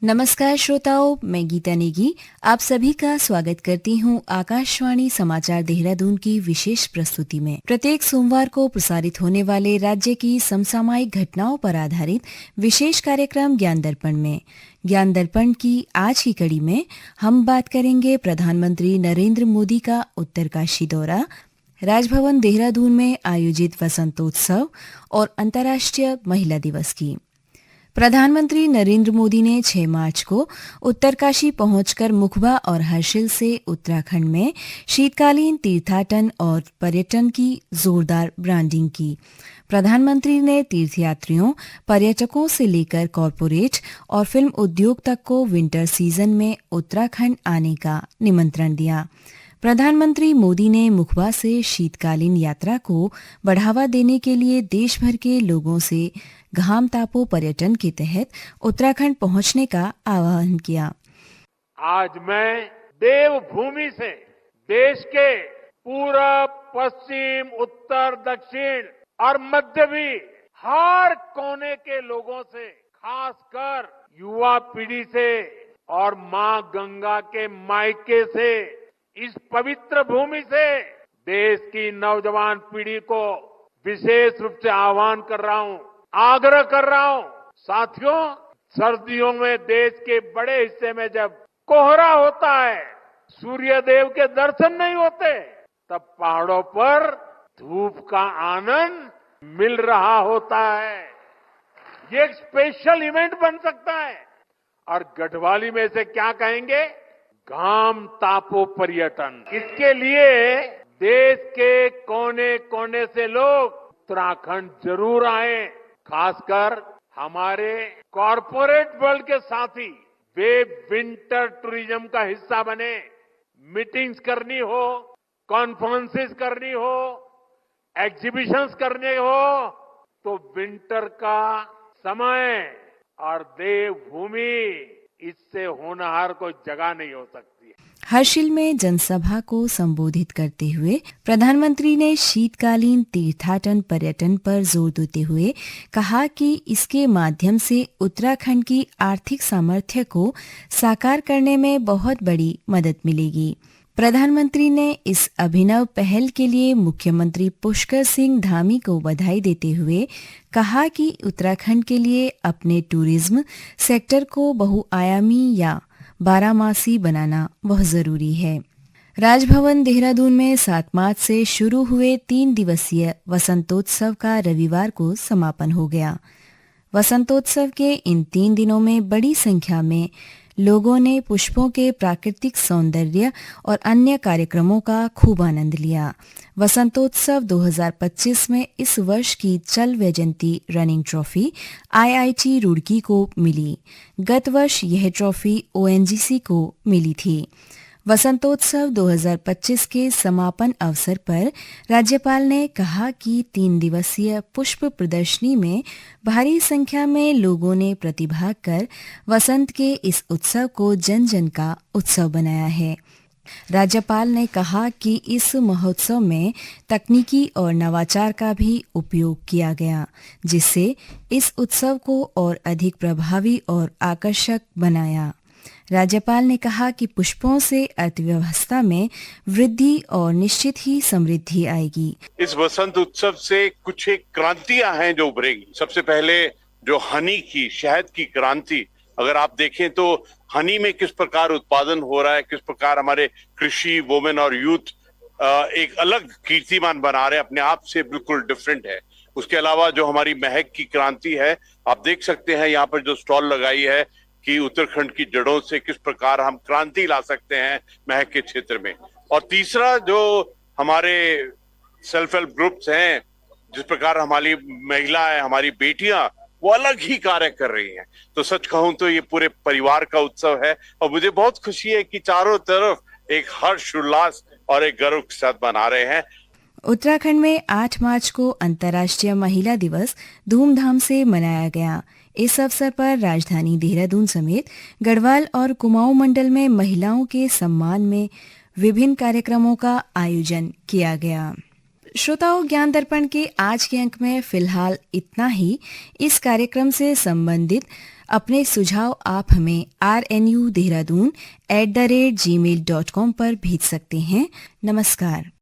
नमस्कार श्रोताओं, मैं गीता नेगी आप सभी का स्वागत करती हूं आकाशवाणी समाचार देहरादून की विशेष प्रस्तुति में। प्रत्येक सोमवार को प्रसारित होने वाले राज्य की समसामयिक घटनाओं पर आधारित विशेष कार्यक्रम ज्ञान दर्पण में। ज्ञान दर्पण की आज की कड़ी में हम बात करेंगे प्रधानमंत्री नरेंद्र मोदी का उत्तरकाशी दौरा, राजभवन देहरादून में आयोजित वसंतोत्सव और अंतर्राष्ट्रीय महिला दिवस की। प्रधानमंत्री नरेंद्र मोदी ने 6 मार्च को उत्तरकाशी पहुंचकर मुखबा और हर्षिल से उत्तराखंड में शीतकालीन तीर्थाटन और पर्यटन की जोरदार ब्रांडिंग की। प्रधानमंत्री ने तीर्थयात्रियों, पर्यटकों से लेकर कॉरपोरेट और फिल्म उद्योग तक को विंटर सीजन में उत्तराखंड आने का निमंत्रण दिया। प्रधानमंत्री मोदी ने मुखबा से शीतकालीन यात्रा को बढ़ावा देने के लिए देश भर के लोगों से घाम तापो पर्यटन के तहत उत्तराखंड पहुंचने का आह्वान किया। आज मैं देवभूमि से देश के पूरब, पश्चिम, उत्तर, दक्षिण और मध्य भी हर कोने के लोगों से, खासकर युवा पीढ़ी से और मां गंगा के मायके से, इस पवित्र भूमि से देश की नौजवान पीढ़ी को विशेष रूप से आह्वान कर रहा हूं, आग्रह कर रहा हूं। साथियों, सर्दियों में देश के बड़े हिस्से में जब कोहरा होता है, सूर्य देव के दर्शन नहीं होते, तब पहाड़ों पर धूप का आनंद मिल रहा होता है। ये एक स्पेशल इवेंट बन सकता है। और गढ़वाली में से क्या कहेंगे? घाम तापो पर्यटन। इसके लिए देश के कोने कोने से लोग उत्तराखंड जरूर आए। खासकर हमारे कॉरपोरेट वर्ल्ड के साथी, वे विंटर टूरिज्म का हिस्सा बने। मीटिंग्स करनी हो, कॉन्फ्रेंसेस करनी हो, एग्जीबिशंस करने हो, तो विंटर का समय और देवभूमि, इससे होनहार कोई जगह नहीं हो सकती। हर्षिल में जनसभा को संबोधित करते हुए प्रधानमंत्री ने शीतकालीन तीर्थाटन पर्यटन पर जोर देते हुए कहा कि इसके माध्यम से उत्तराखंड की आर्थिक सामर्थ्य को साकार करने में बहुत बड़ी मदद मिलेगी। प्रधानमंत्री ने इस अभिनव पहल के लिए मुख्यमंत्री पुष्कर सिंह धामी को बधाई देते हुए कहा कि उत्तराखंड के लिए अपने टूरिज्म सेक्टर को बहुआयामी या बारहमासी बनाना बहुत जरूरी है। राजभवन देहरादून में 7 मार्च से शुरू हुए 3 दिवसीय वसंतोत्सव का रविवार को समापन हो गया। वसंतोत्सव के इन 3 दिनों में बड़ी संख्या में लोगों ने पुष्पों के प्राकृतिक सौंदर्य और अन्य कार्यक्रमों का खूब आनंद लिया। वसंतोत्सव 2025 में इस वर्ष की चल Vaijayanti running trophy IIT Roorkee को मिली। गत वर्ष यह ट्रॉफी ONGC को मिली थी। वसंतोत्सव 2025 के समापन अवसर पर राज्यपाल ने कहा कि 3 दिवसीय पुष्प प्रदर्शनी में भारी संख्या में लोगों ने प्रतिभाग कर वसंत के इस उत्सव को जन जन का उत्सव बनाया है। राज्यपाल ने कहा कि इस महोत्सव में तकनीकी और नवाचार का भी उपयोग किया गया, जिससे इस उत्सव को और अधिक प्रभावी और आकर्षक बनाया। राज्यपाल ने कहा कि पुष्पों से अर्थव्यवस्था में वृद्धि और निश्चित ही समृद्धि आएगी। इस वसंत उत्सव से कुछ एक क्रांतियां हैं जो उभरेगी। सबसे पहले जो हनी की, शहद की क्रांति, अगर आप देखें तो हनी में किस प्रकार उत्पादन हो रहा है, किस प्रकार हमारे कृषि, वुमेन और यूथ एक अलग कीर्तिमान बना रहे हैं, अपने आप से बिल्कुल डिफरेंट है। उसके अलावा जो हमारी महक की क्रांति है, आप देख सकते हैं यहाँ पर जो स्टॉल लगाई है कि उत्तराखंड की जड़ों से किस प्रकार हम क्रांति ला सकते हैं महक के क्षेत्र में। और तीसरा जो हमारे सेल्फ हेल्प ग्रुप्स हैं, जिस प्रकार हमारी महिलाएं, हमारी बेटियां वो अलग ही कार्य कर रही हैं। तो सच कहूं तो ये पूरे परिवार का उत्सव है और मुझे बहुत खुशी है कि चारों तरफ एक हर्ष उल्लास और एक गर्व के साथ मना रहे हैं। उत्तराखंड में 8 मार्च को अंतर्राष्ट्रीय महिला दिवस धूमधाम से मनाया गया। इस अवसर पर राजधानी देहरादून समेत गढ़वाल और कुमाऊं मंडल में महिलाओं के सम्मान में विभिन्न कार्यक्रमों का आयोजन किया गया। श्रोताओं, ज्ञान दर्पण के आज के अंक में फिलहाल इतना ही। इस कार्यक्रम से संबंधित अपने सुझाव आप हमें rnu-dehradun@gmail.com पर भेज सकते हैं। नमस्कार।